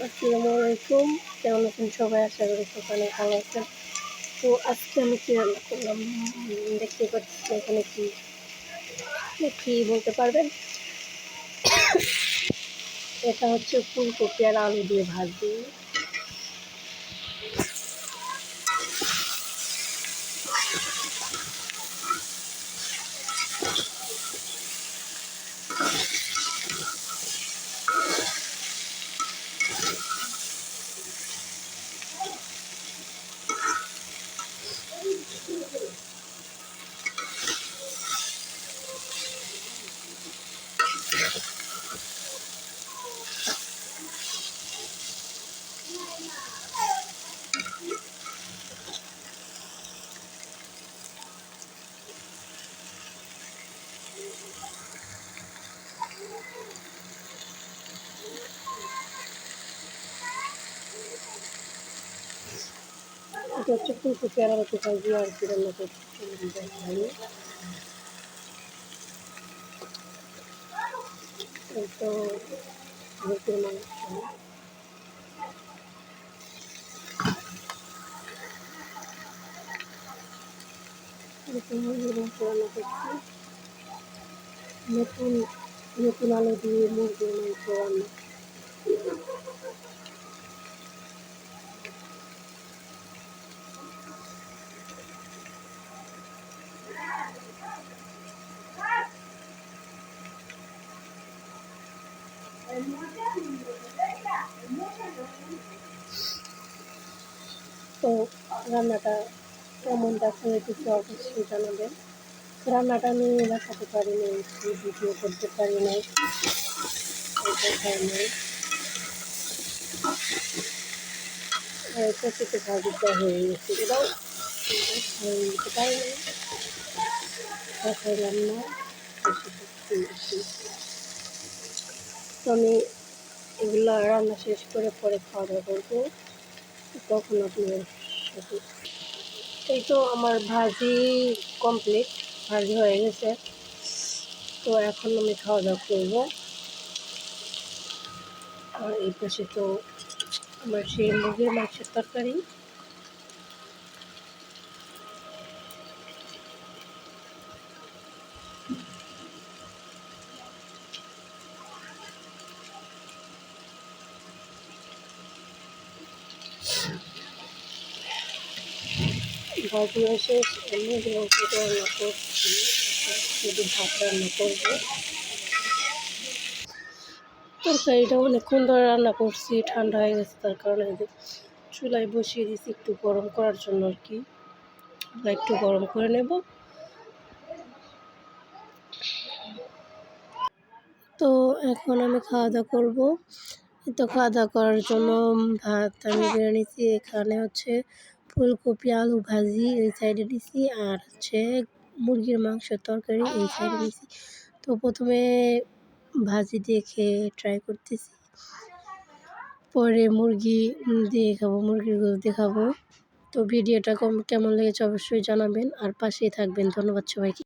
আসসালামু আলাইকুম। কেমন আছেন সবাই? আশা করি সকালে ভালো আছেন। তো আজকে আমি কী রান্না করলাম দেখতে পাচ্ছি এখানে কি বলতে পারবেন? এটা হচ্ছে ফুলকপি আর আলু দিয়ে ভাজি। এটা হচ্ছে ফুলকপি আর আলু ভাজি আর কি রান্না করছি দেখাই। তো মুরগির মাংস, মুরগির মাংস রান্না করছি। নতুন নতুন আলু দিয়ে মুরগির মাংস রান্না। তো রান্নাটা কেমন দেখা হয়েছে অবশ্যই জানাবেন। রান্নাটা আমি দেখাতে পারি নাই, ভিডিও করতে পারি নাই, কপিতে ভাজিটা হয়ে গেছে, এটাও হয়ে যেতে পারি নাই। দেখাইলাম না, তো আমি এগুলো রান্না শেষ করে পরে খাওয়া দাওয়া করবো, তখন আপনার সাথে। এই তো আমার ভাজি কমপ্লিট, ভাজি হয়ে গেছে। তো এখন আমি খাওয়া দাওয়া করবো। আর এই পাশে তো আমার সেই মুরগির মাংসের তরকারি। ভাজি এসে মুরগির মাংসটা রান্না করছি, শুধু ভাত রান্না করবো। তরকারিটা অনেকক্ষণ ধরে রান্না করছি, ঠান্ডা হয়ে গেছে, তার কারণে চুলায় বসিয়ে দিয়েছি একটু গরম করার জন্য আর কি। একটু গরম করে নেব। তো এখন আমি খাওয়া দাওয়া করবো। তো খাওয়া দাওয়া করার জন্য ভাত আমি বেড়ে নিচ্ছি। এখানে হচ্ছে ফুলকপি আলু ভাজি এই সাইডে নিছি, আর হচ্ছে মুরগির মাংসের তরকারি এই সাইডে নিছি। তো প্রথমে ভাজি দিয়ে খেয়ে ট্রাই করতেছি, পরে মুরগি দিয়ে খাবো, মুরগির গোশত দিয়ে খাবো। তো ভিডিওটা কেমন লেগেছে অবশ্যই জানাবেন, আর পাশেই থাকবেন। ধন্যবাদ সবাইকে।